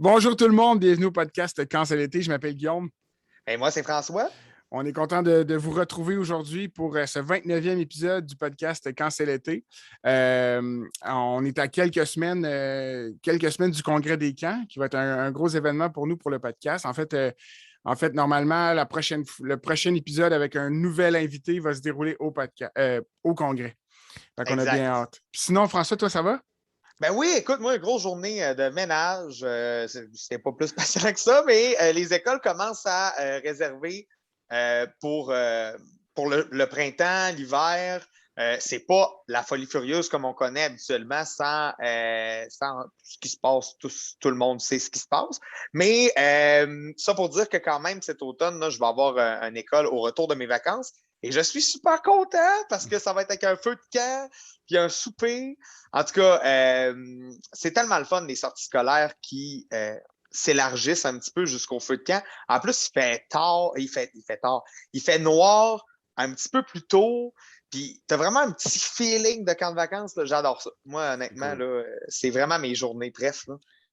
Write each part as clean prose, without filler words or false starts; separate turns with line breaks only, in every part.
Bonjour tout le monde, bienvenue au podcast Quand c'est l'été. Je m'appelle Guillaume.
Et moi, c'est François.
On est content de vous retrouver aujourd'hui pour ce 29e épisode du podcast Quand c'est l'été. On est à quelques semaines du Congrès des camps, qui va être un gros événement pour nous pour le podcast. En fait, normalement, le prochain épisode avec un nouvel invité va se dérouler au Congrès. Donc, on a bien
Exact.
hâte. Puis sinon, François, toi, ça va?
Ben oui, écoute, moi, une grosse journée de ménage. C'était pas plus passionnant que ça, mais les écoles commencent à réserver pour le printemps, l'hiver. C'est pas la folie furieuse comme on connaît habituellement sans ce qui se passe. Tout le monde sait ce qui se passe. Mais ça pour dire que quand même, cet automne, là, je vais avoir une école au retour de mes vacances. Et je suis super content parce que ça va être avec un feu de camp, puis un souper. En tout cas, c'est tellement le fun, les sorties scolaires qui s'élargissent un petit peu jusqu'au feu de camp. En plus, il fait tard, il fait noir un petit peu plus tôt. Puis, tu as vraiment un petit feeling de camp de vacances. Là. J'adore ça. Moi, honnêtement,
Cool.
là, c'est vraiment mes journées presque.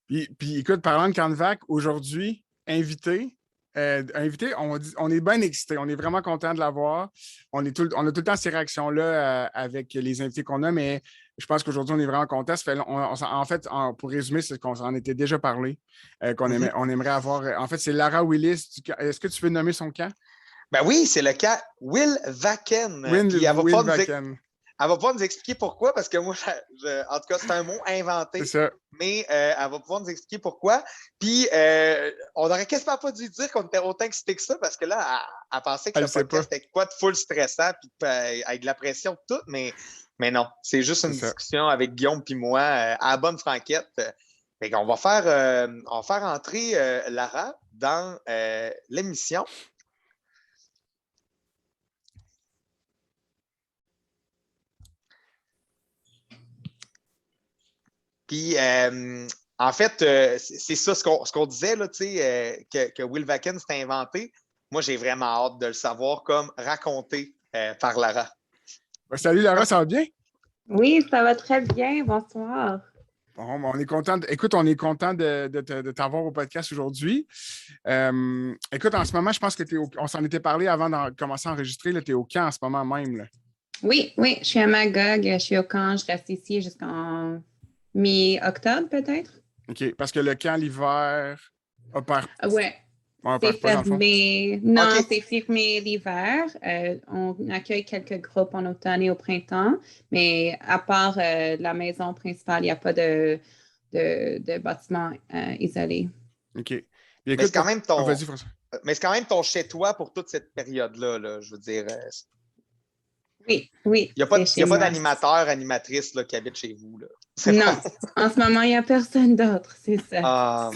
Puis écoute, parlant de Canvac, aujourd'hui, invité, on est bien excités. On est vraiment content de l'avoir. On a tout le temps ces réactions-là avec les invités qu'on a, mais je pense qu'aujourd'hui, on est vraiment content. Pour résumer, c'est qu'on s'en était déjà parlé, on aimerait avoir. En fait, c'est Lara Willis. Est-ce que tu veux nommer son camp?
Ben oui, c'est le cas Will Vaken. Puis
Will Vaken.
elle va pouvoir nous expliquer pourquoi, parce que moi, en tout cas, c'est un mot
C'est
inventé,
ça.
mais elle va pouvoir nous expliquer pourquoi. Puis, on n'aurait quasiment pas dû dire qu'on était autant excités que ça, parce que là, elle pensait que
Elle
le
ne sait pas.
podcast était quoi de full stressant, puis avec de la pression de tout, mais non, c'est juste
C'est
une
ça.
discussion avec Guillaume puis moi à la bonne franquette. Fait qu'on on va faire entrer Lara dans l'émission. Puis, en fait, c'est ça ce qu'on disait, là, que Will Vaken s'est inventé. Moi, j'ai vraiment hâte de le savoir comme raconté par Lara.
Salut Lara, ça va bien?
Oui, ça va très bien. Bonsoir.
Bon, on est content. Écoute, on est content de t'avoir au podcast aujourd'hui. Écoute, en ce moment, je pense que on s'en était parlé avant de commencer à enregistrer. Tu es au camp en ce moment même. Là.
Oui, je suis à Magog, je suis au camp, je reste ici jusqu'en mi-octobre peut-être.
OK, parce que le camp, l'hiver, opère.
Ouais,
Opère
c'est
pas dans le fond.
fermé. Non,
OK.
c'est fermé l'hiver. On accueille quelques groupes en automne et au printemps, mais à part la maison principale, il n'y a pas de bâtiment isolé.
OK. Puis,
Mais
écoute,
c'est quand même
vas-y, François.
mais c'est quand même ton chez-toi pour toute cette période-là, là, je veux dire.
Oui,
Il n'y a
c'est chez
pas
moi.
d'animateur, animatrice là, qui habite chez vous. Là.
Non, en ce moment, il n'y a personne d'autre, c'est ça.
Ah,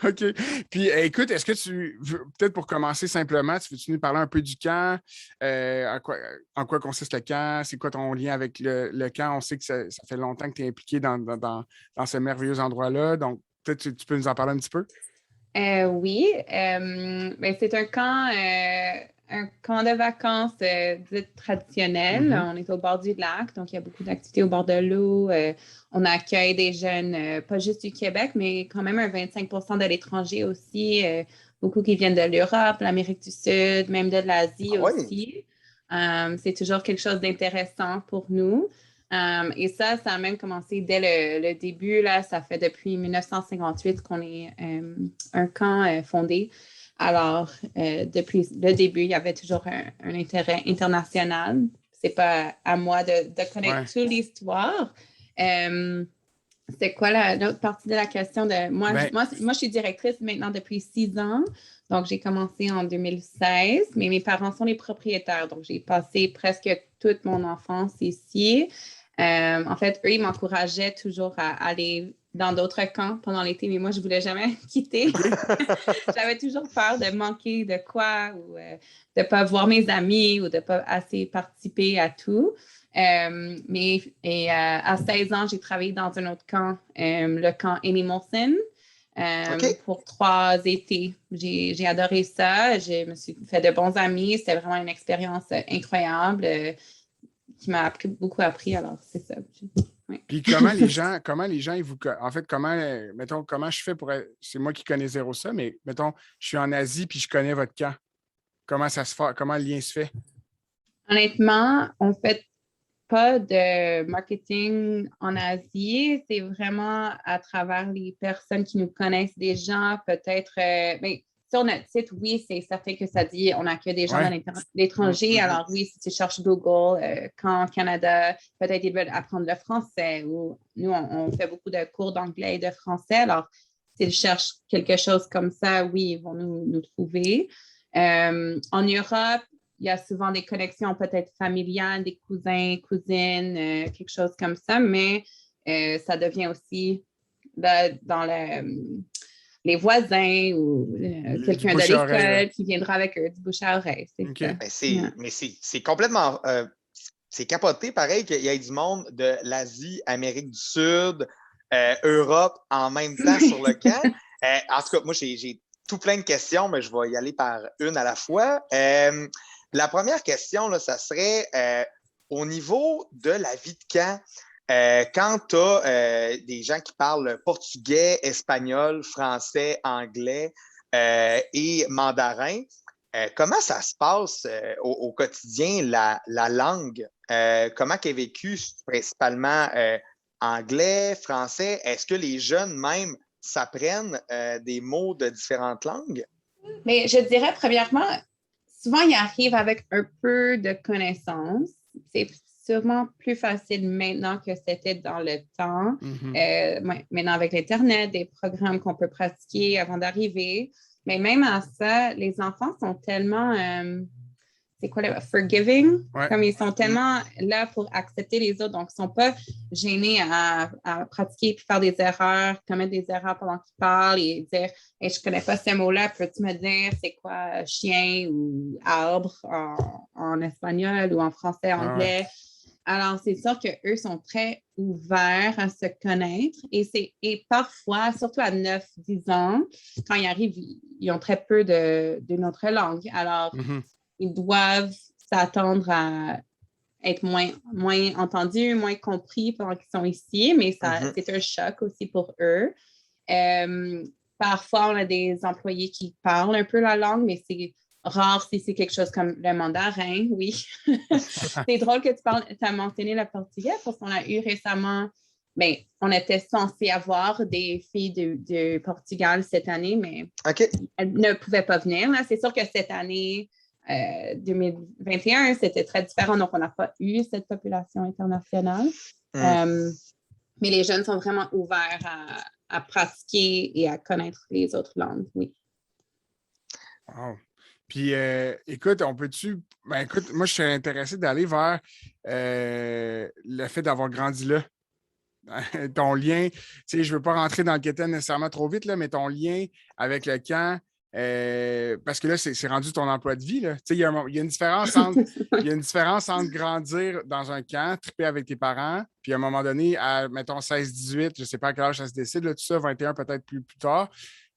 OK. Puis, écoute, est-ce que peut-être pour commencer simplement, tu veux-tu nous parler un peu du camp? En quoi consiste le camp? C'est quoi ton lien avec le camp? On sait que ça fait longtemps que tu es impliqué dans ce merveilleux endroit-là. Donc, peut-être tu peux nous en parler un petit peu?
Oui, ben, c'est un camp de vacances dit traditionnel.
Mm-hmm.
On est au bord du lac, donc il y a beaucoup d'activités au bord de l'eau. On accueille des jeunes, pas juste du Québec, mais quand même un 25% de l'étranger aussi. Beaucoup qui viennent de l'Europe, l'Amérique du Sud, même de l'Asie aussi. C'est toujours quelque chose d'intéressant pour nous. Et ça a même commencé dès le début. Là, ça fait depuis 1958 qu'on est un camp fondé. Alors, depuis le début, il y avait toujours un intérêt international. C'est pas à moi de connaître toute l'histoire. C'est quoi l'autre partie de la question de moi, je suis directrice maintenant depuis 6 ans. Donc, j'ai commencé en 2016, mais mes parents sont les propriétaires. Donc, j'ai passé presque toute mon enfance ici. En fait, eux, ils m'encourageaient toujours à aller dans d'autres camps pendant l'été, mais moi, je ne voulais jamais quitter. J'avais toujours peur de manquer de quoi ou de ne pas voir mes amis ou de ne pas assez participer à tout. À 16 ans, j'ai travaillé dans un autre camp, le camp Amy Molson. Pour 3 étés. J'ai adoré ça. Je me suis fait de bons amis. C'était vraiment une expérience incroyable qui m'a beaucoup appris. Alors, c'est ça. Oui.
Puis comment les gens, ils vous. En fait, mettons, comment je fais pour. C'est moi qui connais zéro ça, mais mettons, je suis en Asie puis je connais votre camp. Comment ça se fait? Comment le lien se fait?
Honnêtement, on ne fait pas de marketing en Asie. C'est vraiment à travers les personnes qui nous connaissent des gens, peut-être. Sur notre site, oui, ça fait que ça dit on accueille des gens
Ouais.
de l'étranger. Alors oui, si tu cherches Google, quand Canada, peut-être ils veulent apprendre le français ou nous, on fait beaucoup de cours d'anglais et de français. Alors, s'ils cherchent quelque chose comme ça, oui, ils vont nous trouver. En Europe, il y a souvent des connexions peut-être familiales, des cousins, cousines, quelque chose comme ça, mais ça devient aussi dans les voisins ou
Du
quelqu'un de
bouche à oreille, là.
l'école qui viendra avec eux, du bouche à oreille, c'est
OK.
ça.
Mais c'est complètement... c'est capoté, pareil, qu'il y ait du monde de l'Asie, Amérique du Sud, Europe en même temps sur le camp. En tout cas, moi, j'ai tout plein de questions, mais je vais y aller par une à la fois. La première question, là, ça serait au niveau de la vie de camp. Quand tu as des gens qui parlent portugais, espagnol, français, anglais et mandarin, comment ça se passe au quotidien, la langue? Comment qu'est vécu principalement anglais, français? Est-ce que les jeunes même s'apprennent des mots de différentes langues?
Mais je dirais, premièrement, souvent, ils arrivent avec un peu de connaissances. C'est sûrement plus facile maintenant que c'était dans le temps. Maintenant, avec l'Internet, des programmes qu'on peut pratiquer avant d'arriver. Mais même à ça, les enfants sont tellement, c'est quoi le forgiving?
Ouais.
Comme ils sont tellement là pour accepter les autres, donc ils ne sont pas gênés à pratiquer puis faire des erreurs, commettre des erreurs pendant qu'ils parlent et dire hey, je ne connais pas ce mot-là, peux-tu me dire c'est quoi chien ou arbre en espagnol ou en français, anglais? Ouais. Alors, c'est sûr qu'eux sont très ouverts à se connaître et parfois, surtout à 9-10 ans, quand ils arrivent, ils ont très peu d'une autre langue. Alors, ils doivent s'attendre à être moins entendus, moins compris pendant qu'ils sont ici, mais c'est un choc aussi pour eux. Parfois, on a des employés qui parlent un peu la langue, mais c'est rare si c'est quelque chose comme le mandarin, oui. C'est drôle que tu as mentionné le portugais parce qu'on a eu récemment, on était censé avoir des filles de Portugal cette année, mais elles ne pouvaient pas venir. Là. C'est sûr que cette année, 2021, c'était très différent, donc on n'a pas eu cette population internationale. Mais les jeunes sont vraiment ouverts à pratiquer et à connaître les autres langues, oui.
Wow. Puis, écoute, écoute, moi, je serais intéressé d'aller vers le fait d'avoir grandi là. Ton lien, tu sais, je ne veux pas rentrer dans le quétaine nécessairement trop vite, là, mais ton lien avec le camp, parce que là, c'est rendu ton emploi de vie. Tu sais, il y a une différence entre grandir dans un camp, triper avec tes parents, puis à un moment donné, à, mettons, 16-18, je ne sais pas à quel âge ça se décide, là, tout ça, 21 peut-être plus tard,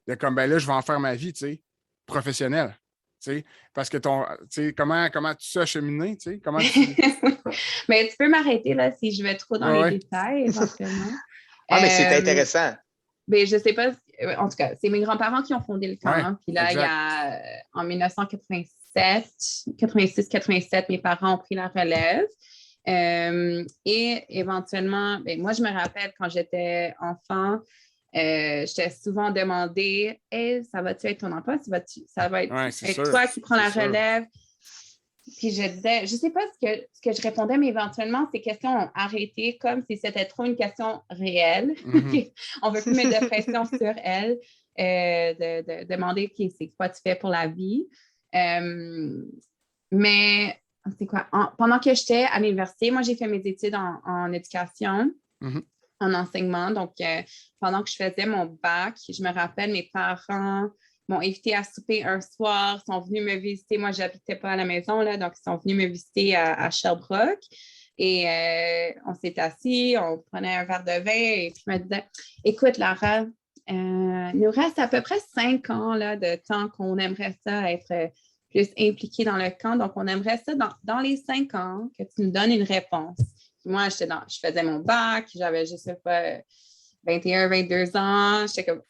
de comme, ben là, je vais en faire ma vie, tu sais, professionnelle. T'sais, parce que comment tout ça a cheminé, comment tu...
Mais tu peux m'arrêter là si je vais trop dans les détails éventuellement.
Mais c'est intéressant.
Je ne sais pas, en tout cas, c'est mes grands-parents qui ont fondé le camp. Puis là,
exact.
il y a en 1986-87, mes parents ont pris la relève. Et éventuellement, moi, je me rappelle quand j'étais enfant, j'étais souvent demandé hey, ça va-tu être ton emploi? Ça va être toi qui prends la relève? Puis je disais, je ne sais pas ce que je répondais, mais éventuellement, ces questions ont arrêté comme si c'était trop une question réelle. On ne veut plus mettre de pression sur elle, de demander okay, c'est quoi tu fais pour la vie. Mais c'est quoi? Pendant que j'étais à l'université, moi, j'ai fait mes études en éducation. En enseignement. Donc, pendant que je faisais mon bac, je me rappelle, mes parents m'ont invité à souper un soir, sont venus me visiter. Moi, je n'habitais pas à la maison, là, donc ils sont venus me visiter à Sherbrooke. Et on s'est assis, on prenait un verre de vin et puis je me disais, écoute, Lara, il nous reste à peu près 5 ans là, de temps qu'on aimerait ça être plus impliqué dans le camp. Donc, on aimerait ça dans les 5 ans que tu nous donnes une réponse moi, je faisais mon bac, j'avais, je sais pas, 21, 22 ans. J'étais comme,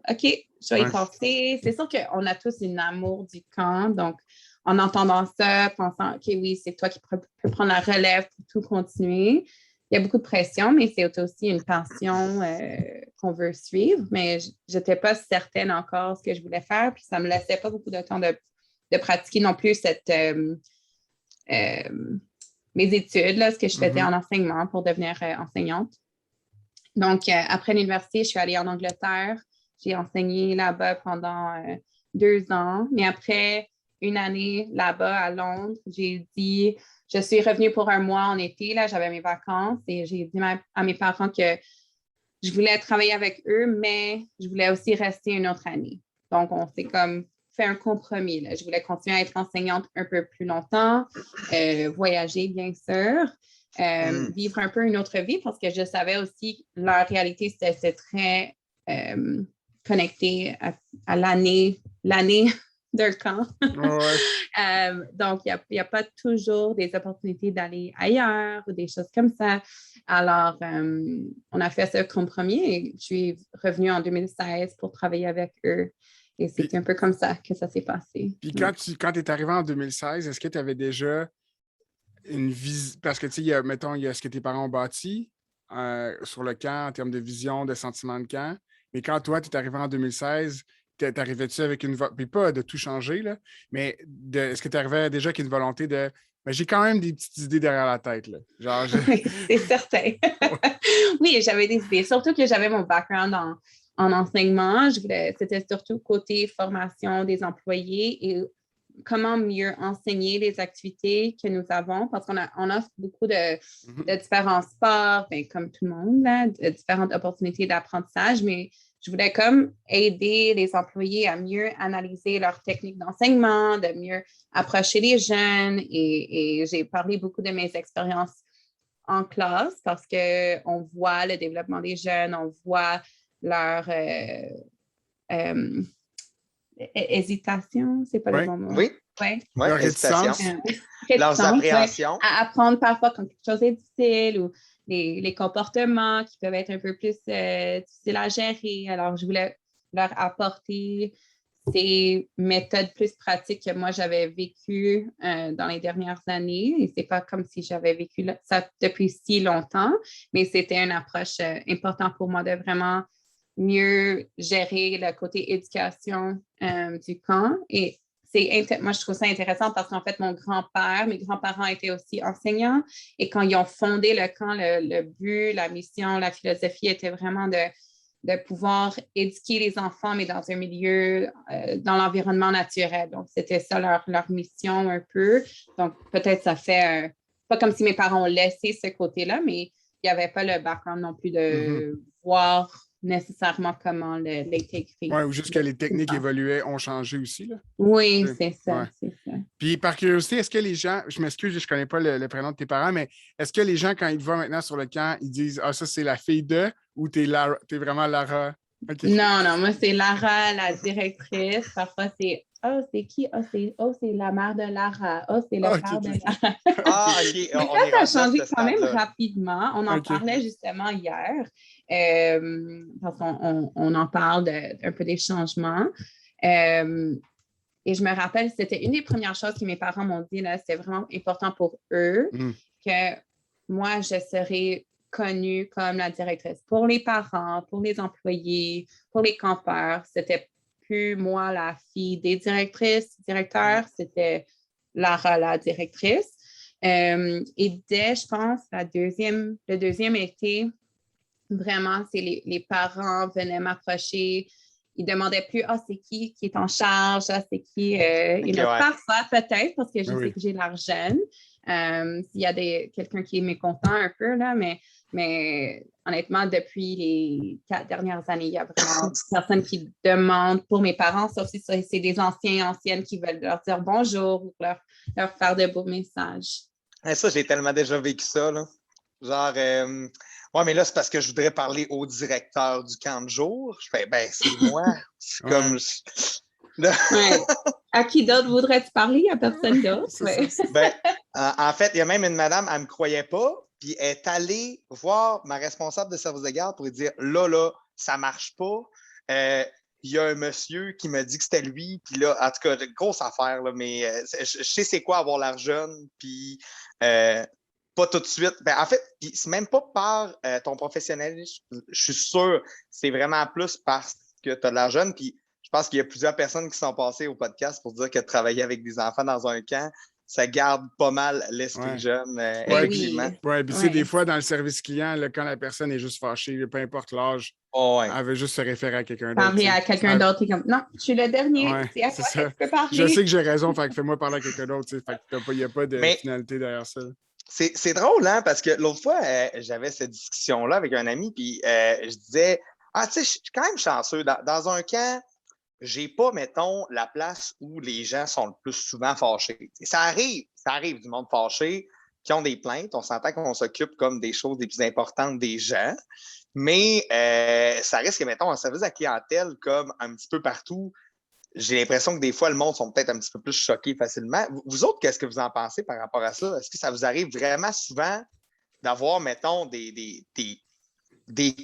OK, je vais y passer. C'est sûr qu'on a tous un amour du camp. Donc, en entendant ça, pensant, OK, oui, c'est toi qui peux prendre la relève pour tout continuer. Il y a beaucoup de pression, mais c'est aussi une passion qu'on veut suivre. Mais je n'étais pas certaine encore de ce que je voulais faire. Puis, ça ne me laissait pas beaucoup de temps de pratiquer non plus mes études, là, ce que je faisais en enseignement pour devenir enseignante. Donc, après l'université, je suis allée en Angleterre. J'ai enseigné là-bas pendant 2 ans. Mais après une année là-bas à Londres, j'ai dit, je suis revenue pour 1 mois en été. Là, j'avais mes vacances et j'ai dit à mes parents que je voulais travailler avec eux, mais je voulais aussi rester une autre année. Donc, on s'est comme fait un compromis. Là. Je voulais continuer à être enseignante un peu plus longtemps, voyager, bien sûr. Vivre un peu une autre vie parce que je savais aussi que leur réalité, c'était très connecté à l'année d'un camp. Donc, il n'y a pas toujours des opportunités d'aller ailleurs ou des choses comme ça. Alors, on a fait ce compromis et je suis revenue en 2016 pour travailler avec eux. Et c'est un peu comme ça que ça s'est passé.
Puis quand tu es arrivé en 2016, est-ce que tu avais déjà une vision? Parce que, tu sais, mettons, il y a ce que tes parents ont bâti sur le camp en termes de vision, de sentiment de camp. Mais quand toi, tu es arrivé en 2016, t'arrivais-tu avec une volonté, puis pas de tout changer, là, mais est-ce que tu arrivais déjà avec une volonté de. Mais j'ai quand même des petites idées derrière la tête, là. Genre,
Oui, c'est certain. Oui, j'avais des idées. Surtout que j'avais mon background en enseignement. C'était surtout côté formation des employés et comment mieux enseigner les activités que nous avons, parce qu'on offre beaucoup de différents sports, bien, comme tout le monde, là, de différentes opportunités d'apprentissage, mais je voulais comme aider les employés à mieux analyser leurs techniques d'enseignement, de mieux approcher les jeunes et j'ai parlé beaucoup de mes expériences en classe parce qu'on voit le développement des jeunes, on voit leur hésitation, c'est pas le bon mot.
Oui.
Leur réticence.
Leurs appréhensions.
À apprendre parfois quand quelque chose est difficile ou les comportements qui peuvent être un peu plus difficiles à gérer. Alors, je voulais leur apporter ces méthodes plus pratiques que moi, j'avais vécues dans les dernières années. Et c'est pas comme si j'avais vécu ça depuis si longtemps, mais c'était une approche importante pour moi de vraiment mieux gérer le côté éducation du camp. Et moi, je trouve ça intéressant parce qu'en fait, mes grands-parents étaient aussi enseignants et quand ils ont fondé le camp, le but, la mission, la philosophie était vraiment de pouvoir éduquer les enfants, mais dans un milieu, dans l'environnement naturel. Donc, c'était ça leur mission un peu. Donc, peut-être ça fait pas comme si mes parents ont laissé ce côté-là, mais il n'y avait pas le background non plus de voir nécessairement comment les techniques.
Oui, ou juste que les techniques évoluaient, ont changé aussi. Là.
Oui, c'est ça.
Puis par curiosité, est-ce que les gens, je m'excuse, je ne connais pas le prénom de tes parents, mais est-ce que les gens, quand ils te voient maintenant sur le camp, ils disent « Ah, ça, c'est la fille de » ou t'es vraiment Lara? Okay.
Non, moi, c'est Lara, la directrice. Parfois, c'est c'est qui? C'est la mère de Lara. C'est le père de Lara.
OK.
Ça a changé quand même rapidement. On en parlait justement hier parce qu'on en parle un peu des changements. Et je me rappelle, c'était une des premières choses que mes parents m'ont dit, là, c'était vraiment important pour eux que moi, je serais connue comme la directrice pour les parents, pour les employés, pour les campeurs. C'était plus moi, la fille des directeurs, c'était Lara, la directrice. Et dès, je pense, le deuxième été, vraiment, c'est les parents venaient m'approcher. Ils ne demandaient plus, c'est qui est en charge, c'est qui. Parfois, peut-être, parce que je sais que j'ai l'air jeune. S'il y a quelqu'un qui est mécontent un peu, là, mais honnêtement, depuis les 4 dernières années, il y a vraiment personne qui demande pour mes parents, sauf si c'est des anciennes qui veulent leur dire bonjour ou leur faire de beaux messages.
Ça, j'ai tellement déjà vécu ça, là. Genre, ouais, mais là, c'est parce que je voudrais parler au directeur du camp de jour. Je fais, c'est moi. C'est comme.
À qui d'autre voudrais-tu parler? À personne d'autre.
En fait, il y a même une madame, elle ne me croyait pas. puis elle est allée voir ma responsable de service de garde pour lui dire là, ça marche pas. Il y a un monsieur qui m'a dit que c'était lui, puis là, en tout cas, grosse affaire, là, mais je sais c'est quoi avoir l'air jeune, puis pas tout de suite. Ben, en fait, c'est même pas par ton professionnalisme, je suis sûr, c'est vraiment plus parce que tu as de l'air jeune, puis je pense qu'il y a plusieurs personnes qui sont passées au podcast pour dire que travailler avec des enfants dans un camp, ça garde pas mal l'esprit jeune, effectivement.
Oui, puis tu sais, des fois, dans le service client, là, quand la personne est juste fâchée, peu importe l'âge, elle veut juste se référer à quelqu'un d'autre.
Parler à quelqu'un d'autre, t'es comme, non, je suis le dernier, c'est à toi que tu peux parler.
Je sais que j'ai raison, fait que fais-moi parler à quelqu'un d'autre, fait que il n'y a pas de finalité derrière ça.
C'est drôle, hein, parce que l'autre fois, j'avais cette discussion-là avec un ami, puis je disais, tu sais, je suis quand même chanceux. Dans un camp, j'ai pas, mettons, la place où les gens sont le plus souvent fâchés. Ça arrive du monde fâché qui ont des plaintes. On s'entend qu'on s'occupe comme des choses les plus importantes des gens. Mais ça reste que, mettons, en service à clientèle, comme un petit peu partout, j'ai l'impression que des fois, le monde sont peut-être un petit peu plus choqués facilement. Vous autres, qu'est-ce que vous en pensez par rapport à ça? Est-ce que ça vous arrive vraiment souvent d'avoir, mettons, des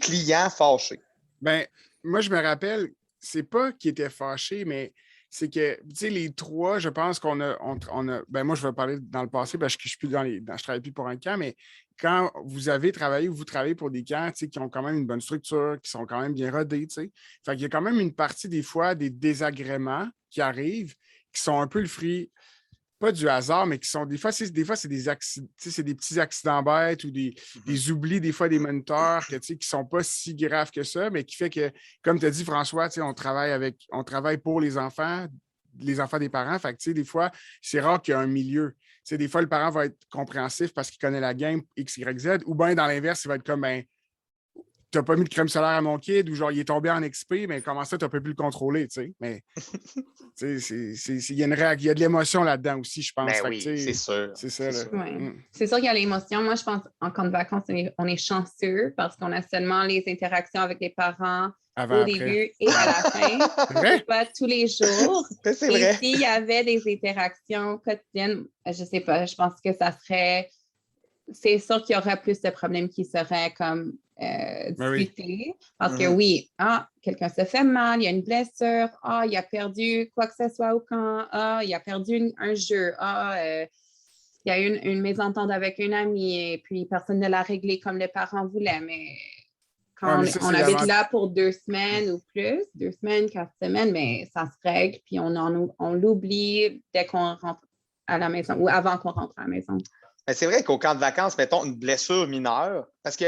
clients fâchés?
Ben, moi, je me rappelle, c'est pas qu'ils étaient fâchés, mais c'est que, tu sais, les trois, je pense qu'on a, ben moi, je vais parler dans le passé parce que je suis plus je travaille plus pour un camp, mais quand vous avez travaillé ou vous travaillez pour des camps, tu sais, qui ont quand même une bonne structure, qui sont quand même bien rodés, tu sais. Fait qu'il y a quand même une partie, des fois, des désagréments qui arrivent, qui sont un peu le fruit, pas du hasard, mais qui sont, des fois, c'est des accidents, c'est des petits accidents bêtes ou des oublis, des fois, des moniteurs qui ne sont pas si graves que ça, mais qui fait que, comme tu as dit, François, on travaille pour les enfants des parents. Fait que, des fois, c'est rare qu'il y ait un milieu. Des fois, le parent va être compréhensif parce qu'il connaît la game X, Y, Z, ou bien dans l'inverse, il va être comme, ben, t'as pas mis de crème solaire à mon kid, ou genre, il est tombé en XP, mais comment ça, t'as pas pu le contrôler, tu sais. Mais, il y a de l'émotion là-dedans aussi, je pense.
Ben oui, c'est sûr.
C'est ça, là.
C'est sûr qu'il y a l'émotion. Moi, je pense en camp de vacances, on est chanceux parce qu'on a seulement les interactions avec les parents au début et à la fin.
C'est
pas tous les jours.
C'est vrai.
S'il y avait des interactions quotidiennes, je sais pas, je pense que ça serait... C'est sûr qu'il y aurait plus de problèmes qui seraient comme discutés. Parce que oui, quelqu'un se fait mal, il y a une blessure, il a perdu quoi que ce soit au camp, il a perdu un jeu, il y a eu une mésentente avec une amie et puis personne ne l'a réglé comme les parents voulaient. Mais quand on habite là pour 2 semaines ou plus, 2 semaines, 4 semaines, mais ça se règle puis on l'oublie dès qu'on rentre à la maison ou avant qu'on rentre à la maison.
Mais c'est vrai qu'au camp de vacances, mettons une blessure mineure, parce que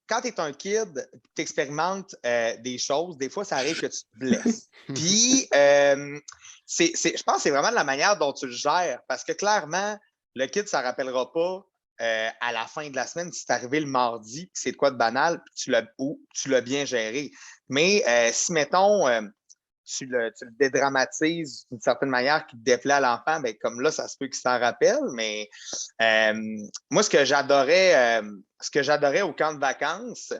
quand tu es un kid, tu expérimentes des choses, des fois, ça arrive que tu te blesses. Puis, je pense que c'est vraiment la manière dont tu le gères, parce que clairement, le kid, ça ne rappellera pas à la fin de la semaine si c'est arrivé le mardi, puis c'est de quoi de banal, puis tu l'as bien géré. Mais si, mettons, tu le dédramatises d'une certaine manière qui te déplaît à l'enfant, bien, comme là, ça se peut qu'il s'en rappelle, mais moi, ce que j'adorais au camp de vacances,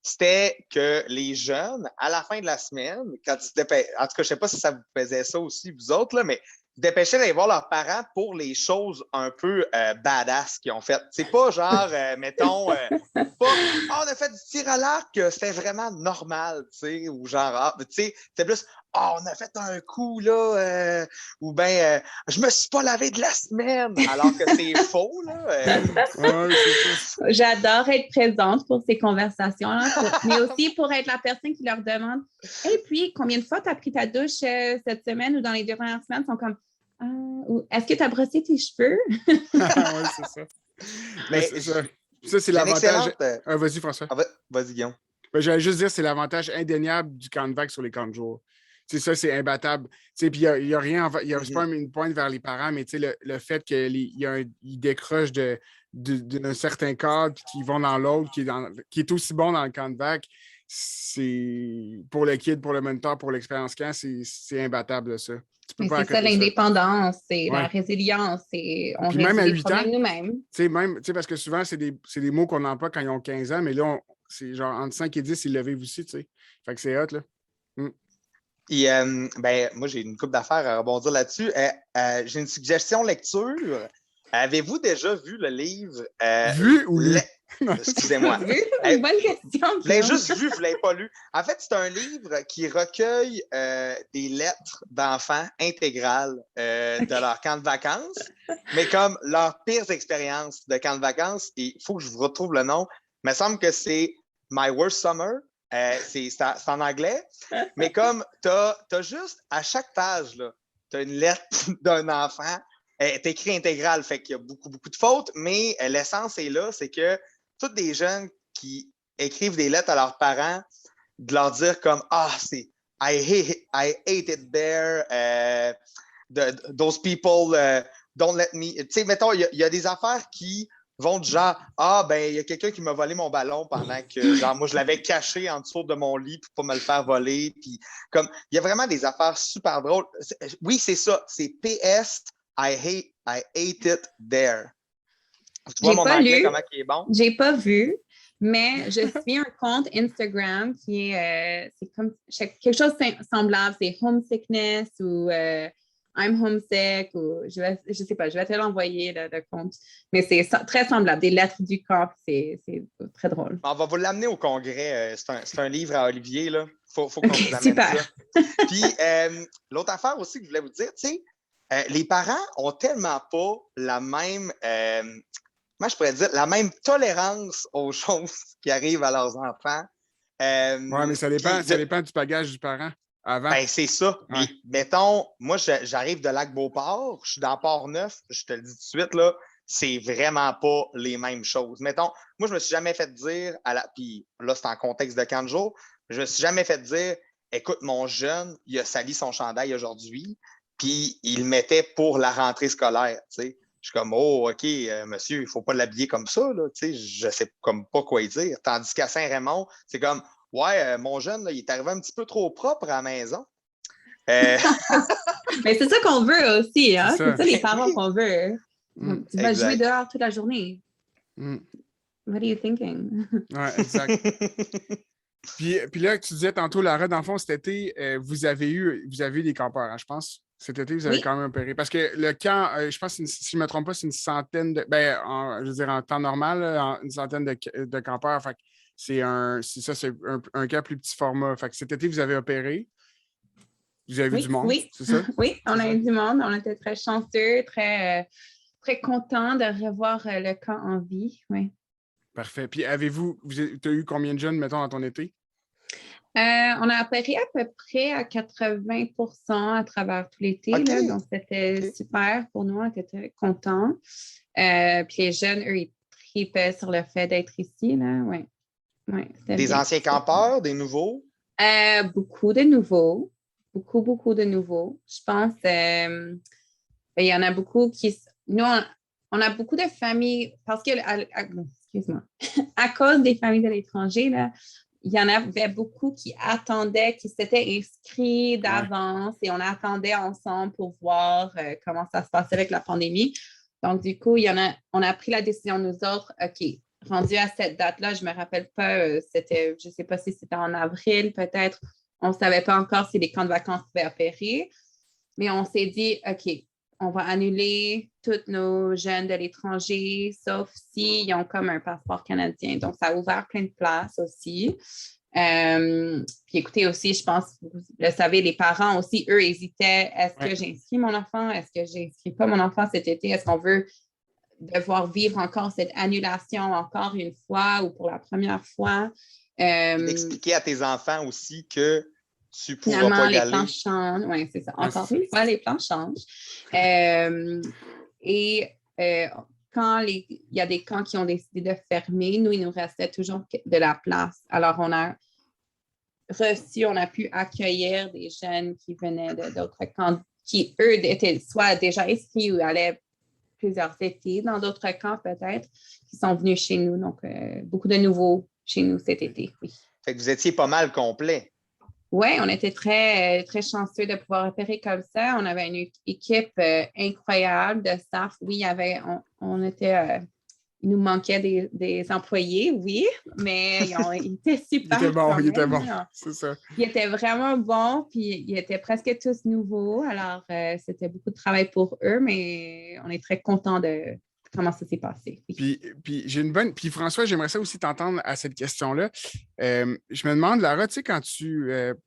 c'était que les jeunes, à la fin de la semaine, quand ils se dépêchaient, en tout cas, je ne sais pas si ça vous faisait ça aussi, vous autres, là, mais ils se dépêchaient d'aller voir leurs parents pour les choses un peu badass qu'ils ont faites. C'est pas genre, mettons, on a fait du tir à l'arc, c'était vraiment normal, tu sais, ou genre, tu sais, c'était plus, on a fait un coup, là, ou bien, je me suis pas lavé de la semaine, alors que c'est faux, là.
J'adore être présente pour ces conversations-là, mais aussi pour être la personne qui leur demande « Et puis, combien de fois tu as pris ta douche cette semaine ou dans les 2 dernières semaines? » Ils sont comme « Est-ce que tu as brossé tes cheveux? »
Oui, c'est ça. Mais c'est ça. Ça, c'est l'avantage. Vas-y, François.
Vas-y, Guillaume.
J'allais juste dire, c'est l'avantage indéniable du camp de vague sur les camps de jour. Ça, c'est imbattable. Puis il n'y a rien, c'est pas une pointe vers les parents, mais le fait qu'ils décrochent d'un certain cadre et qu'ils vont dans l'autre, qui est aussi bon dans le camp de vague, c'est pour le kid, pour le moniteur, pour l'expérience camp, c'est imbattable, ça.
C'est ça, l'indépendance, c'est la résilience, on résout
même à
les
8
problèmes
ans,
nous-mêmes.
Parce que souvent, c'est des mots qu'on emploie quand ils ont 15 ans, mais là, c'est genre entre 5 et 10, ils le vivent aussi, tu sais. Fait que c'est hot, là.
Et, moi, j'ai une couple d'affaires à rebondir là-dessus. J'ai une suggestion lecture. Avez-vous déjà vu le livre?
Vu ou lu?
Excusez-moi.
Une bonne question.
Je l'ai juste vu, je ne l'ai pas lu. En fait, c'est un livre qui recueille des lettres d'enfants intégrales de leur camp de vacances, mais comme leurs pires expériences de camp de vacances. Et il faut que je vous retrouve le nom. Il me semble que c'est My Worst Summer. C'est en anglais. Mais comme tu as juste, à chaque page, tu as une lettre d'un enfant. Elle est écrite intégrale, fait qu'il y a beaucoup, beaucoup de fautes, mais l'essence est là, c'est que tous des jeunes qui écrivent des lettres à leurs parents, de leur dire comme c'est I hate it there, those people don't let me. Tu sais, mettons, il y a des affaires qui vont du genre il y a quelqu'un qui m'a volé mon ballon pendant que genre moi je l'avais caché en dessous de mon lit pour pas me le faire voler. Puis comme il y a vraiment des affaires super drôles. Oui, c'est ça, c'est PS. I hate it there. Tu vois mon anglais, comment il est bon?
J'ai pas vu, mais je suis un compte Instagram qui est c'est comme quelque chose de semblable, c'est homesickness ou I'm homesick ou je sais pas, je vais te l'envoyer le compte. Mais c'est très semblable, des lettres du camp, c'est très drôle.
On va vous l'amener au congrès. C'est un livre à Olivier, là. Faut qu'on vous amène
super.
Ça. Puis l'autre affaire aussi que je voulais vous dire, tu sais, les parents ont tellement pas la même, moi je pourrais dire, la même tolérance aux choses qui arrivent à leurs enfants.
Oui, mais ça dépend du bagage du parent avant.
Ben, c'est ça.
Ouais.
Puis, mettons, moi, j'arrive de Lac-Beauport, je suis dans Port-Neuf, je te le dis tout de suite, là, c'est vraiment pas les mêmes choses. Mettons, moi, je me suis jamais fait dire, puis là, c'est en contexte de 15 jours, je me suis jamais fait dire, écoute, mon jeune, il a sali son chandail aujourd'hui, puis il le mettait pour la rentrée scolaire, tu sais. Je suis comme, OK, monsieur, il ne faut pas l'habiller comme ça, là, tu sais, je sais comme pas quoi y dire. Tandis qu'à Saint-Raymond, c'est comme, mon jeune, là, il est arrivé un petit peu trop propre à la maison.
Mais c'est ça qu'on veut aussi, hein? C'est ça les parents
Oui.
qu'on veut. Tu vas jouer dehors toute la journée.
Mm.
What are you thinking?
Oui, exact. Puis là, tu disais tantôt, Lara, dans le fond, cet été, vous avez eu des campeurs, hein, je pense. Cet été, vous avez quand même opéré. Parce que le camp, je pense, si je ne me trompe pas, c'est une centaine de. Je veux dire, en temps normal, une centaine de campeurs. Fait que c'est un camp plus petit format. Fait que cet été, vous avez opéré. Vous avez vu du monde, c'est ça?
Oui, on a eu du monde. On était très chanceux, très, très contents de revoir le camp en vie. Oui.
Parfait. Puis tu as eu combien de jeunes, mettons, dans ton été?
On a opéré à peu près à 80% à travers tout l'été.
Okay.
Donc, c'était super pour nous. On était très contents. Puis les jeunes, eux, ils tripaient sur le fait d'être ici. Là. Ouais,
des anciens campeurs, des nouveaux?
Beaucoup de nouveaux. Beaucoup de nouveaux. Je pense il y en a beaucoup qui... Nous, on a beaucoup de familles... Parce que... excuse-moi. À cause des familles de l'étranger, là, il y en avait beaucoup qui attendaient, qui s'étaient inscrits d'avance et on attendait ensemble pour voir comment ça se passait avec la pandémie. Donc, du coup, on a pris la décision, nous autres, OK, rendu à cette date-là, je ne me rappelle pas, je ne sais pas si c'était en avril, peut-être, on ne savait pas encore si les camps de vacances pouvaient opérer, mais on s'est dit, OK, on va annuler tous nos jeunes de l'étranger, sauf s'ils ont comme un passeport canadien. Donc, ça a ouvert plein de places aussi. Puis écoutez aussi, je pense, vous le savez, les parents aussi, eux, hésitaient. Est-ce que j'inscris mon enfant? Est-ce que j'inscris pas mon enfant cet été? Est-ce qu'on veut devoir vivre encore cette annulation encore une fois ou pour la première fois?
Expliquer à tes enfants aussi que tu pourras pas y aller.
Les plans changent. Oui, c'est ça. Encore une fois, les plans changent. Quand il y a des camps qui ont décidé de fermer, nous, il nous restait toujours de la place. Alors, on a pu accueillir des jeunes qui venaient d'autres camps qui, eux, étaient soit déjà inscrits ou allaient plusieurs étés dans d'autres camps, peut-être, qui sont venus chez nous. Donc, beaucoup de nouveaux chez nous cet été, oui.
Fait que vous étiez pas mal complet.
Oui, on était très, très chanceux de pouvoir opérer comme ça. On avait une équipe incroyable de staff. Oui, il nous manquait des employés, oui, mais ils étaient super.
Il était bon, c'est ça.
Ils étaient vraiment bons, puis ils étaient presque tous nouveaux. Alors, c'était beaucoup de travail pour eux, mais on est très contents de comment ça s'est passé. Oui.
Puis j'ai une bonne. Puis François, j'aimerais ça aussi t'entendre à cette question-là. Je me demande, Lara, tu sais, quand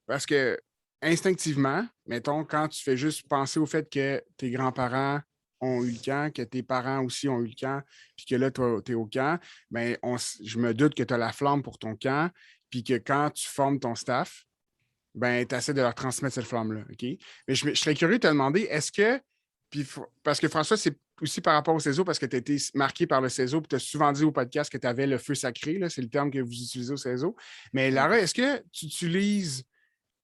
parce que instinctivement, mettons, quand tu fais juste penser au fait que tes grands-parents ont eu le camp, que tes parents aussi ont eu le camp, puis que là, toi, tu es au camp, bien, je me doute que tu as la flamme pour ton camp, puis que quand tu formes ton staff, ben, tu essaies de leur transmettre cette flamme-là. OK? Mais je serais curieux de te demander, est-ce que. Puis, parce que François, c'est aussi par rapport au CESO, parce que tu as été marqué par le CESO, puis tu as souvent dit au podcast que tu avais le feu sacré, là, c'est le terme que vous utilisez au CESO. Mais Lara, est-ce que tu utilises,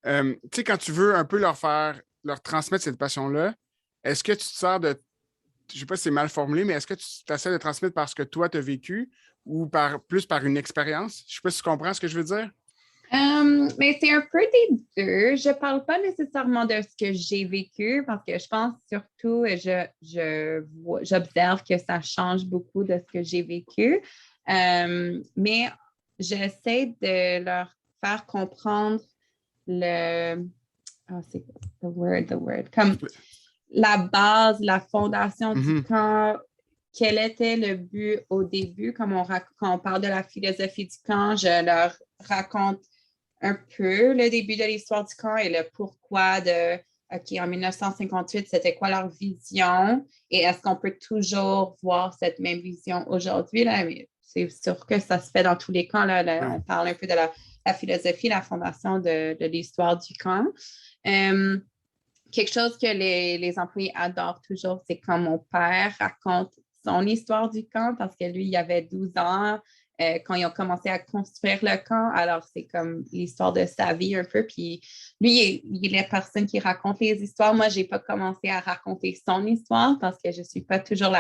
tu sais, quand tu veux un peu leur transmettre cette passion-là, est-ce que tu te sers de, je ne sais pas si c'est mal formulé, mais est-ce que tu essaies de transmettre par ce que toi, tu as vécu ou plus par une expérience? Je ne sais pas si tu comprends ce que je veux dire.
Mais c'est un peu des deux. Je ne parle pas nécessairement de ce que j'ai vécu parce que je pense surtout, j'observe que ça change beaucoup de ce que j'ai vécu. Mais j'essaie de leur faire comprendre c'est the word, comme la base, la fondation du camp, quel était le but au début, quand on parle de la philosophie du camp, je leur raconte un peu le début de l'histoire du camp et le pourquoi OK, en 1958, c'était quoi leur vision et est-ce qu'on peut toujours voir cette même vision aujourd'hui? Là? Mais c'est sûr que ça se fait dans tous les camps. Là. On parle un peu de la philosophie, la fondation de l'histoire du camp. Quelque chose que les employés adorent toujours, c'est quand mon père raconte son histoire du camp parce que lui, il avait 12 ans quand ils ont commencé à construire le camp. Alors, c'est comme l'histoire de sa vie un peu. Puis lui, il est la personne qui raconte les histoires. Moi, je n'ai pas commencé à raconter son histoire parce que je ne suis pas toujours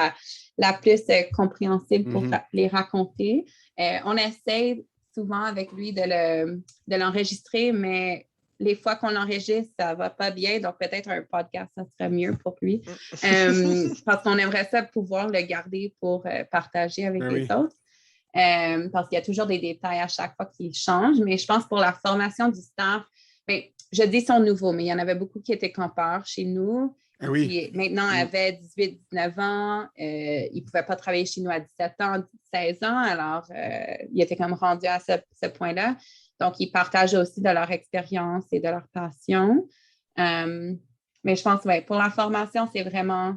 la plus compréhensible pour les raconter. On essaie souvent avec lui de l'enregistrer, mais les fois qu'on l'enregistre, ça ne va pas bien. Donc, peut-être un podcast, ça serait mieux pour lui. Parce qu'on aimerait ça pouvoir le garder pour partager avec les autres. Parce qu'il y a toujours des détails à chaque fois qui changent. Mais je pense pour la formation du staff, je dis sont nouveaux, mais il y en avait beaucoup qui étaient campeurs chez nous. Qui maintenant avaient 18-19 ans. Ils ne pouvaient pas travailler chez nous à 17 ans, 16 ans. Alors, ils étaient comme rendus à ce point-là. Donc, ils partagent aussi de leur expérience et de leur passion. Mais je pense, pour la formation, c'est vraiment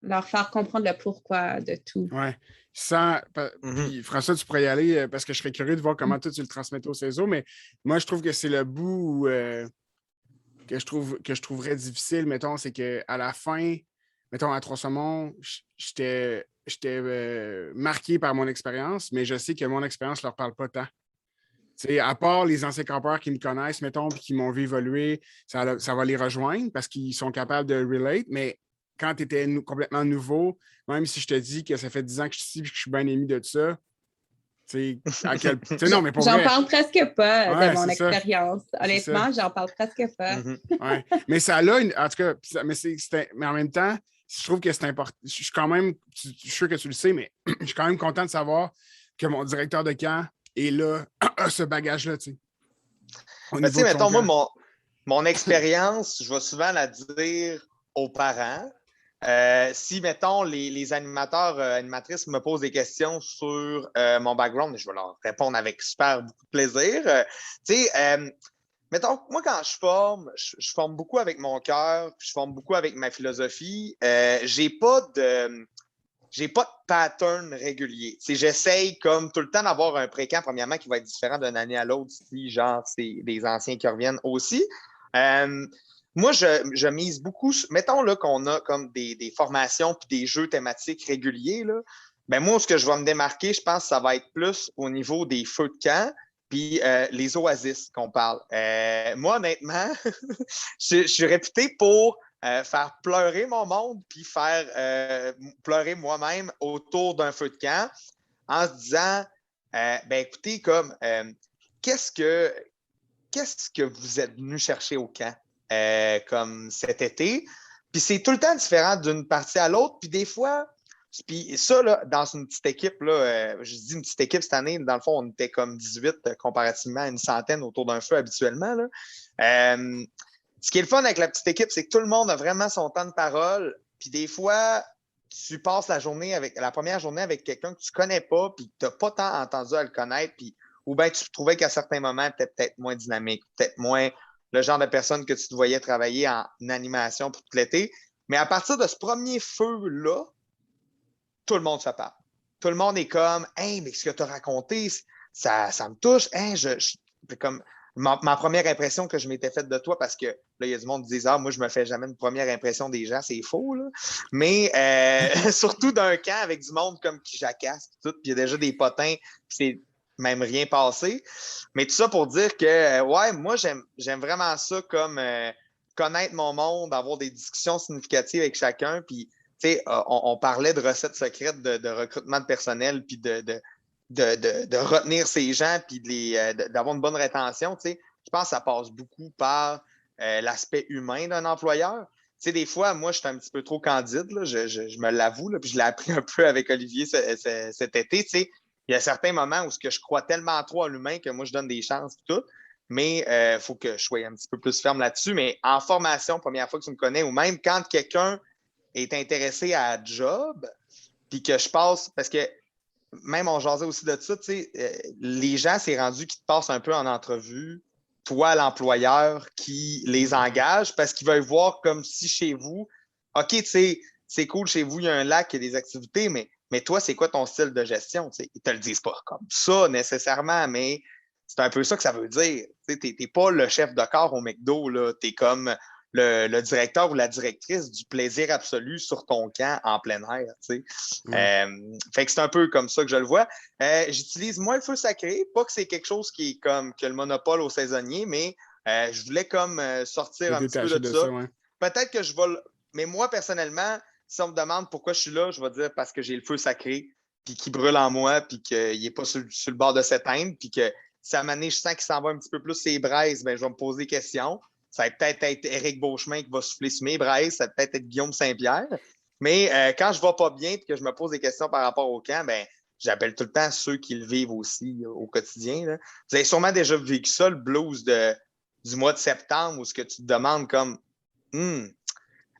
leur faire comprendre le pourquoi de tout.
Oui. Puis François, tu pourrais y aller parce que je serais curieux de voir comment toi tu le transmets au CESO, mais moi, je trouve que c'est le bout que je trouverais difficile, mettons, c'est qu'à la fin, mettons, à Trois-Saumons, j'étais marqué par mon expérience, mais je sais que mon expérience ne leur parle pas tant. T'sais, à part les anciens campeurs qui me connaissent, mettons, puis qui m'ont vu évoluer, ça va les rejoindre parce qu'ils sont capables de relate, mais quand tu étais complètement nouveau, même si je te dis que ça fait 10 ans que je suis ici et que je suis bien aimé de ça, non, mais pour
j'en
vrai,
parle presque pas de mon expérience.
Ça.
Honnêtement, j'en parle presque pas.
Ouais. Mais ça a en tout cas, mais en même temps, je trouve que c'est important. Je suis quand même, je suis sûr que tu le sais, mais je suis quand même content de savoir que mon directeur de camp est là, a ce bagage-là, tu sais.
Tu sais, mettons, moi, mon expérience, je vais souvent la dire aux parents. Si, mettons, les animateurs, animatrices me posent des questions sur mon background, je vais leur répondre avec super beaucoup de plaisir. Tu sais, mettons, moi, quand je forme beaucoup avec mon cœur, je forme beaucoup avec ma philosophie. J'ai pas de pattern régulier. J'essaye comme tout le temps d'avoir un pré-camp, premièrement, qui va être différent d'une année à l'autre si, genre, c'est des anciens qui reviennent aussi. Moi, je mise beaucoup, mettons là qu'on a comme des formations puis des jeux thématiques réguliers, là, ben moi, ce que je vais me démarquer, je pense que ça va être plus au niveau des feux de camp puis les oasis qu'on parle. Moi, honnêtement, je suis réputé pour faire pleurer mon monde puis faire pleurer moi-même autour d'un feu de camp en se disant, ben écoutez, comme, qu'est-ce que vous êtes venu chercher au camp comme cet été? Puis c'est tout le temps différent d'une partie à l'autre. Puis des fois, puis ça, là, dans une petite équipe, là, je dis une petite équipe cette année, dans le fond, on était comme 18 comparativement à une centaine autour d'un feu habituellement. Là. Ce qui est le fun avec la petite équipe, c'est que tout le monde a vraiment son temps de parole. Puis des fois, tu passes la première journée avec quelqu'un que tu ne connais pas, puis que tu n'as pas tant entendu à le connaître, puis, ou bien tu trouvais qu'à certains moments, tu étais peut-être moins dynamique, peut-être moins le genre de personne que tu te voyais travailler en animation pour tout l'été. Mais à partir de ce premier feu-là, tout le monde se parle. Tout le monde est comme Hey, mais ce que tu as raconté, ça me touche. Hey, comme ma première impression que je m'étais faite de toi, parce que là, il y a du monde qui dit moi, je me fais jamais une première impression des gens, c'est faux, là. Mais surtout d'un camp avec du monde comme qui jacasse, puis il y a déjà des potins, puis c'est même rien passé. Mais tout ça pour dire que, ouais, moi, j'aime vraiment ça comme connaître mon monde, avoir des discussions significatives avec chacun, puis on parlait de recettes secrètes de recrutement de personnel, puis de retenir ces gens, puis d'avoir une bonne rétention. Je pense que ça passe beaucoup par l'aspect humain d'un employeur. Des fois, moi, je suis un petit peu trop candide, là, je me l'avoue, là, puis je l'ai appris un peu avec Olivier cet été. Il y a certains moments où je crois tellement trop à l'humain que moi, je donne des chances et tout. Mais il faut que je sois un petit peu plus ferme là-dessus. Mais en formation, première fois que tu me connais, ou même quand quelqu'un est intéressé à un job, puis que je passe, parce que même on jasait aussi de ça, les gens, c'est rendu qu'ils te passent un peu en entrevue, toi, l'employeur qui les engage, parce qu'ils veulent voir comme si chez vous, OK, c'est cool, chez vous, il y a un lac, il y a des activités, mais toi, c'est quoi ton style de gestion? Ils ne te le disent pas comme ça nécessairement, mais c'est un peu ça que ça veut dire. Tu n'es pas le chef de corps au McDo, tu es comme le directeur ou la directrice du plaisir absolu sur ton camp en plein air. Fait que c'est un peu comme ça que je le vois. J'utilise moins le feu sacré, pas que c'est quelque chose qui est comme que le monopole aux saisonniers, mais je voulais comme sortir un petit peu de ça.
Ouais.
Peut-être que je vais mais moi, personnellement, si on me demande pourquoi je suis là, je vais dire parce que j'ai le feu sacré, puis qui brûle en moi, puis qu'il n'est pas sur le bord de s'éteindre, puis que si à un moment donné, je sens qu'il s'en va un petit peu plus ses braises, ben, je vais me poser des questions. Ça va peut-être être Éric Beauchemin qui va souffler sur mes braises, ça va peut-être être Guillaume Saint-Pierre. Mais quand je ne vais pas bien et que je me pose des questions par rapport au camp, ben, j'appelle tout le temps ceux qui le vivent aussi au quotidien. Là. Vous avez sûrement déjà vécu ça, le blues du mois de septembre, où ce que tu te demandes comme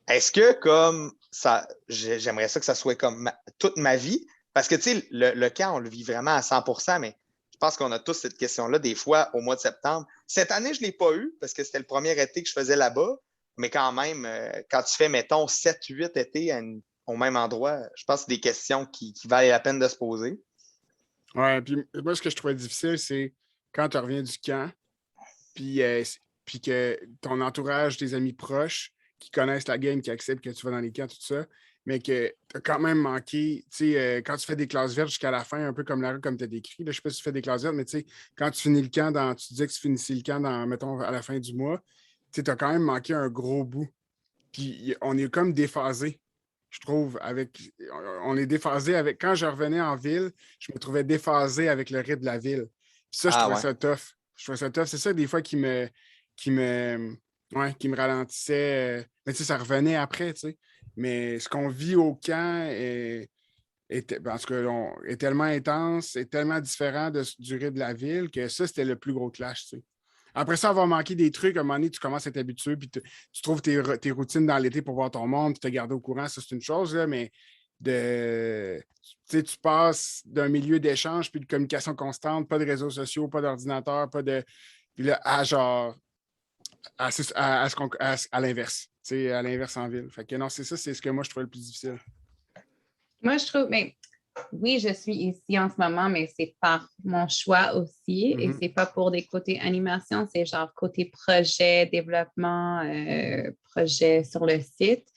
est-ce que comme ça, j'aimerais ça que ça soit comme toute ma vie? Parce que tu sais, le camp, on le vit vraiment à 100%, mais je pense qu'on a tous cette question-là des fois au mois de septembre. Cette année, je ne l'ai pas eu parce que c'était le premier été que je faisais là-bas. Mais quand même, quand tu fais, mettons, 7-8 étés au même endroit, je pense que c'est des questions qui valent la peine de se poser.
Ouais, puis moi, ce que je trouvais difficile, c'est quand tu reviens du camp, puis que ton entourage, tes amis proches, qui connaissent la game, qui acceptent que tu vas dans les camps, tout ça, mais que tu as quand même manqué, tu sais, quand tu fais des classes vertes jusqu'à la fin, un peu comme Lara, comme tu as décrit, là, je ne sais pas si tu fais des classes vertes, mais tu sais, quand tu finis le camp, tu disais que tu finissais le camp, mettons, à la fin du mois, tu as quand même manqué un gros bout. Puis on est comme déphasé, je trouve, on est déphasé avec, quand je revenais en ville, je me trouvais déphasé avec le rythme de la ville. Puis ça, je trouvais ça tough. Je trouvais ça tough. C'est ça, des fois, qui me ralentissait. Mais tu sais, ça revenait après, tu sais. Mais ce qu'on vit au camp en tout cas, est tellement intense, est tellement différent du rythme de la ville que ça, c'était le plus gros clash, tu sais. Après ça, avoir manqué des trucs, à un moment donné, tu commences à t'habituer, puis tu trouves tes routines dans l'été pour voir ton monde, puis te garder au courant, ça, c'est une chose, là, mais tu passes d'un milieu d'échange, puis de communication constante, pas de réseaux sociaux, pas d'ordinateur, pas de. Puis là, à l'inverse, à l'inverse en ville. Fait que non, c'est ça, c'est ce que moi, je trouve le plus difficile.
Moi, je trouve, mais oui, je suis ici en ce moment, mais c'est par mon choix aussi. Et c'est pas pour des côtés animation, c'est genre côté projet, développement, projet sur le site.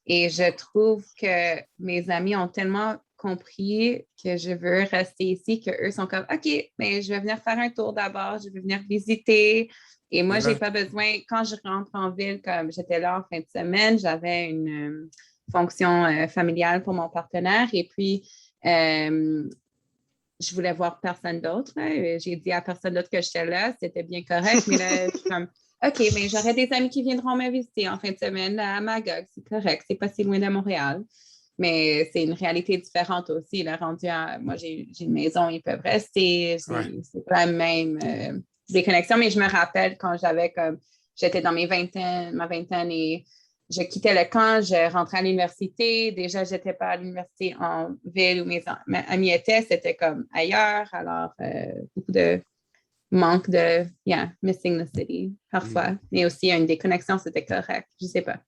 Et je trouve que mes amis ont tellement compris que je veux rester ici, qu'eux sont comme OK, mais je vais venir faire un tour d'abord, je vais venir visiter. Et moi, je n'ai pas besoin, quand je rentre en ville, comme j'étais là en fin de semaine, j'avais une fonction familiale pour mon partenaire. Et puis, je voulais voir personne d'autre. J'ai dit à personne d'autre que j'étais là. C'était bien correct. Mais là, je suis comme, OK, mais j'aurai des amis qui viendront me visiter en fin de semaine à Magog. C'est correct. C'est pas si loin de Montréal. Mais c'est une réalité différente aussi. Là, moi, j'ai une maison, ils peuvent rester. C'est pas la même des connexions. Mais je me rappelle quand j'étais dans ma vingtaine et je quittais le camp, je rentrais à l'université. Déjà, je n'étais pas à l'université en ville où mes amis étaient, c'était comme ailleurs. Alors, beaucoup de manque de, missing the city parfois. Mais aussi, une déconnexion, c'était correct. Je ne sais pas.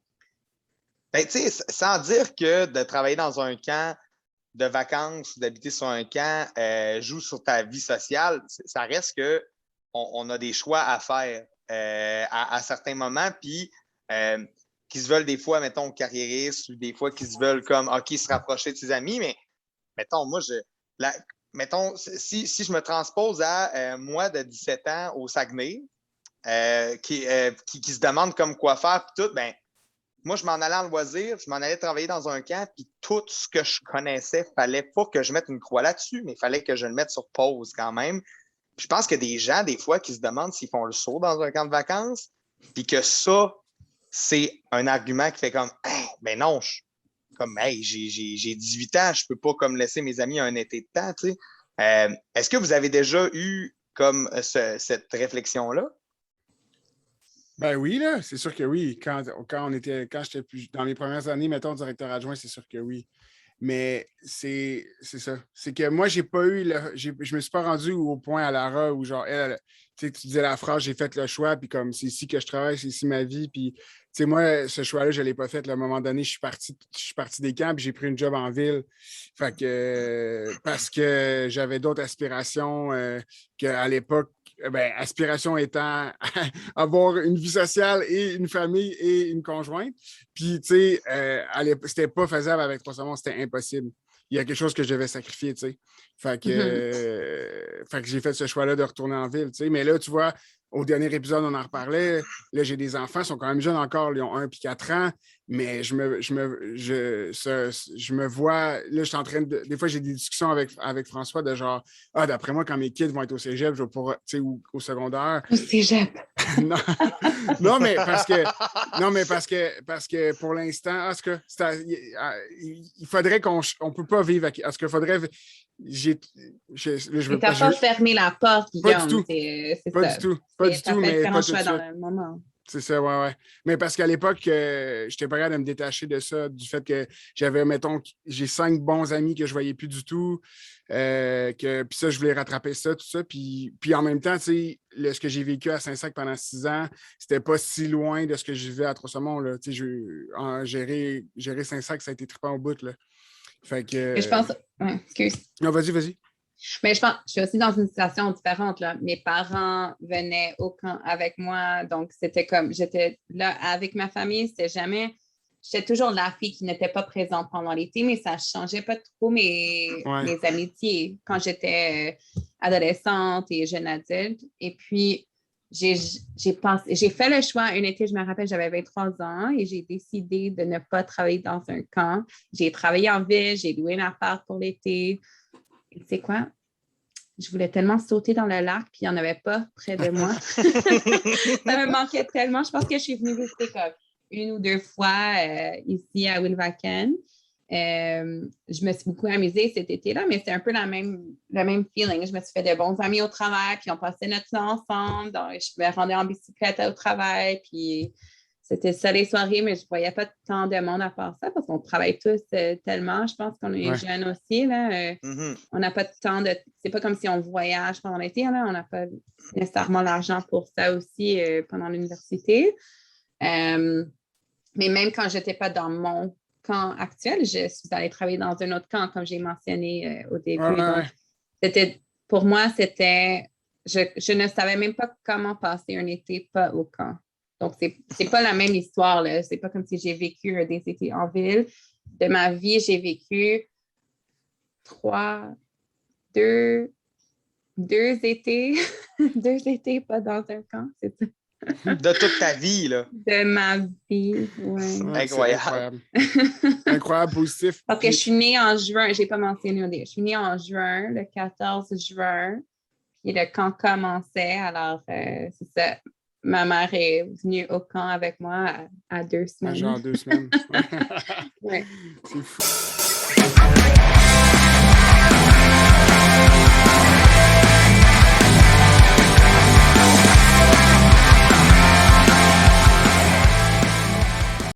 Ben, tu sais, sans dire que de travailler dans un camp de vacances ou d'habiter sur un camp joue sur ta vie sociale, ça reste qu'on a des choix à faire à certains moments, puis qui se veulent des fois, mettons, carriéristes ou des fois qui se veulent comme, OK, se rapprocher de ses amis, mais mettons, moi, mettons, si je me transpose à moi de 17 ans au Saguenay, qui se demande comme quoi faire, puis tout, ben moi, je m'en allais en loisir, je m'en allais travailler dans un camp, puis tout ce que je connaissais, il fallait pas que je mette une croix là-dessus, mais il fallait que je le mette sur pause quand même. Puis je pense qu'il y a des gens, des fois, qui se demandent s'ils font le saut dans un camp de vacances, puis que ça, c'est un argument qui fait comme hey, ben non, hey, j'ai 18 ans, je peux pas comme laisser mes amis un été de temps, tu sais. Est-ce que vous avez déjà eu comme cette réflexion-là?
Ben oui, là, c'est sûr que oui. Quand j'étais plus dans mes premières années, mettons, directeur adjoint, c'est sûr que oui. Mais c'est ça. C'est que moi, j'ai pas eu je me suis pas rendu au point à Lara où genre tu sais, tu disais la phrase, j'ai fait le choix, puis comme c'est ici que je travaille, c'est ici ma vie. Puis tu sais, moi, ce choix-là, je l'ai pas fait. Là, à un moment donné, je suis parti des camps, puis j'ai pris une job en ville. Fait que parce que j'avais d'autres aspirations qu'à l'époque. Ben, aspiration étant avoir une vie sociale et une famille et une conjointe. Puis, tu sais, c'était pas faisable avec 300 mois, c'était impossible. Il y a quelque chose que je devais sacrifier, tu sais. Fait que j'ai fait ce choix-là de retourner en ville, tu sais. Mais là, tu vois, au dernier épisode, on en reparlait. Là, j'ai des enfants, ils sont quand même jeunes encore, ils ont 1 puis 4 ans. Mais je me vois, là, je suis en train de. Des fois, j'ai des discussions avec François de genre, d'après moi, quand mes kids vont être au cégep, je vais pouvoir, tu sais, ou au secondaire.
Au cégep.
non, non, mais parce que pour l'instant, il faudrait qu'on ne peut pas vivre avec. Est-ce qu'il faudrait. Tu
n'as pas fermé la porte, Guillaume.
Pas du tout.
C'est
pas
ça.
Du tout. Pas du tout, mais pas tout de suite.
Dans le moment.
C'est ça, ouais. Mais parce qu'à l'époque, je n'étais pas capable de me détacher de ça, du fait que j'avais, mettons, j'ai 5 bons amis que je ne voyais plus du tout. Puis ça, je voulais rattraper ça, tout ça. Puis en même temps, tu sais, ce que j'ai vécu à Saint-Sac pendant 6 ans, c'était pas si loin de ce que je vivais à Trois-Saumons. Tu sais, gérer Saint-Sac, ça a été trippant au bout, là. Fait que.
Mais je pense. Excuse.
Non, vas-y.
Mais je pense, je suis aussi dans une situation différente, là. Mes parents venaient au camp avec moi, donc c'était comme, j'étais là avec ma famille, j'étais toujours la fille qui n'était pas présente pendant l'été, mais ça ne changeait pas trop mes amitiés quand j'étais adolescente et jeune adulte. Et puis, j'ai fait le choix, un été, je me rappelle, j'avais 23 ans et j'ai décidé de ne pas travailler dans un camp. J'ai travaillé en ville, j'ai loué un appart pour l'été. Tu sais quoi? Je voulais tellement sauter dans le lac, puis il n'y en avait pas près de moi. Ça me manquait tellement. Je pense que je suis venue visiter comme 1 ou 2 fois ici à Wilvaken. Je me suis beaucoup amusée cet été-là, mais c'est un peu le même feeling. Je me suis fait de bons amis au travail, puis on passait notre temps ensemble. Donc, je me rendais en bicyclette au travail, puis c'était ça les soirées, mais je ne voyais pas tant de monde à part ça parce qu'on travaille tous tellement. Je pense qu'on est jeunes aussi. Là, on n'a pas de temps de. C'est pas comme si on voyage pendant l'été. Là, on n'a pas nécessairement l'argent pour ça aussi pendant l'université. Mais même quand je n'étais pas dans mon camp actuel, je suis allée travailler dans un autre camp, comme j'ai mentionné au début. Donc, pour moi, je ne savais même pas comment passer un été pas au camp. Donc, c'est pas la même histoire, là. C'est pas comme si j'ai vécu des étés en ville. De ma vie, j'ai vécu 2 étés. 2 étés pas dans un camp, c'est ça.
De toute ta vie, là.
De ma vie, oui.
Incroyable.
Incroyable, positif.
Parce que je suis née en juin, je n'ai pas mentionné au début. Je suis née en juin, le 14 juin, puis le camp commençait. Alors, c'est ça. Ma mère est venue au camp avec moi à 2 semaines.
Genre 2 semaines.
Ouais.
C'est fou.